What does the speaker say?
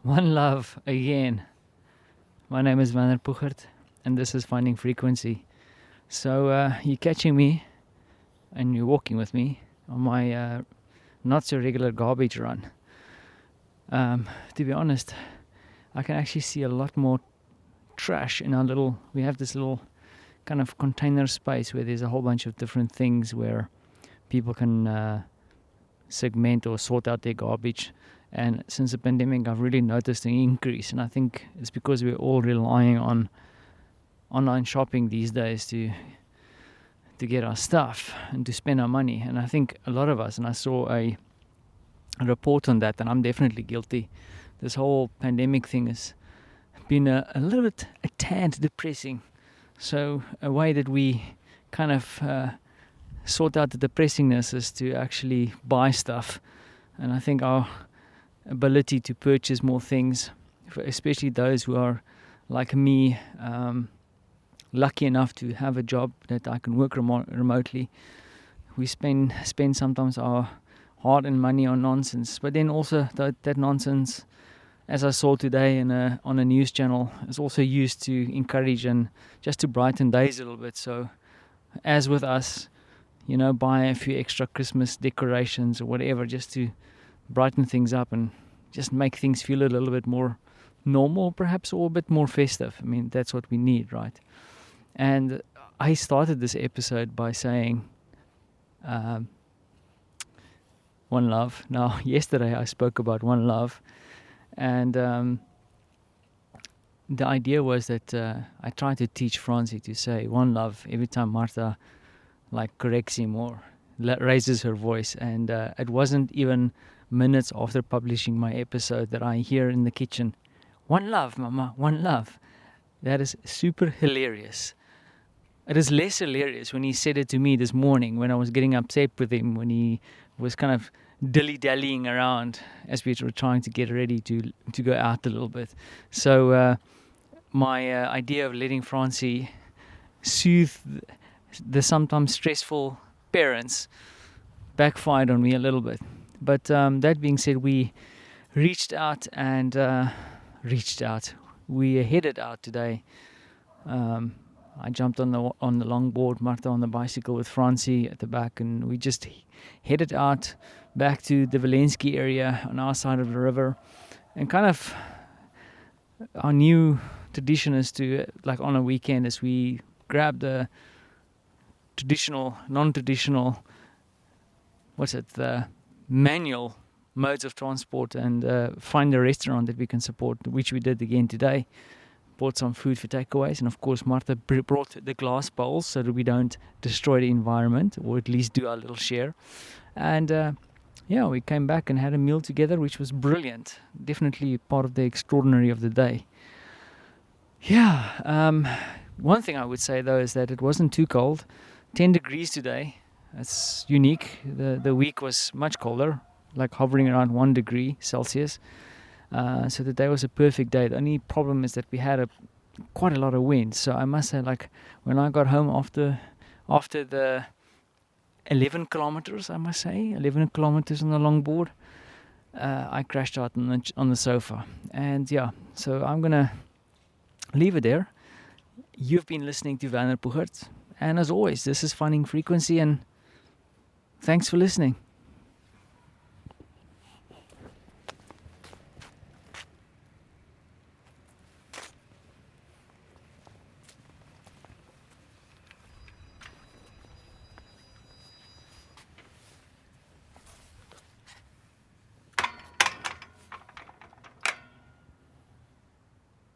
One love again. My name is Vander Puchert, and this is Finding Frequency. So you're catching me, and you're walking with me on my not so regular garbage run. To be honest, I can actually see a lot more trash in our little. We have this little kind of container space where there's a whole bunch of different things where people can segment or sort out their garbage. And since the pandemic, I've really noticed an increase, and I think it's because we're all relying on online shopping these days to get our stuff and to spend our money. And I think a lot of us, and I saw a report on that, and I'm definitely guilty. This whole pandemic thing has been a little bit, a tad depressing. So a way that we kind of sort out the depressingness is to actually buy stuff. And I think our ability to purchase more things, especially those who are like me, lucky enough to have a job that I can work remotely. We spend sometimes our hard-earned money on nonsense, but then also that nonsense, as I saw today on a news channel, is also used to encourage and just to brighten days a little bit. So as with us, buy a few extra Christmas decorations or whatever just to brighten things up and just make things feel a little bit more normal, perhaps, or a bit more festive. I mean, that's what we need, right? And I started this episode by saying one love. Now, yesterday I spoke about one love, and the idea was that I tried to teach Francie to say one love every time Martha corrects him or raises her voice. And it wasn't even minutes after publishing my episode that I hear in the kitchen, one love, mama, one love. That is super hilarious. It is less hilarious when he said it to me this morning when I was getting upset with him, when he was kind of dilly-dallying around as we were trying to get ready to go out a little bit. So my idea of letting Francie soothe the sometimes stressful parents backfired on me a little bit. But that being said, we reached out. We headed out today. I jumped on the longboard, Martha on the bicycle with Francie at the back, and we just headed out back to the Velensky area on our side of the river. And kind of our new tradition is to, on a weekend, is we grab the traditional, non-traditional, the manual modes of transport and find a restaurant that we can support, which we did again today. Bought some food for takeaways, and of course Martha brought the glass bowls so that we don't destroy the environment, or at least do our little share. And we came back and had a meal together, which was brilliant. Definitely part of the extraordinary of the day. One thing I would say though is that it wasn't too cold. 10 degrees today. That's unique. The week was much colder, hovering around 1 degree Celsius. So the day was a perfect day. The only problem is that we had quite a lot of wind. So I must say, when I got home after the 11 kilometers, 11 kilometers on the longboard, I crashed out on the sofa. And so I'm gonna leave it there. You've been listening to Vander Puchert, and as always, this is Finding Frequency, and thanks for listening.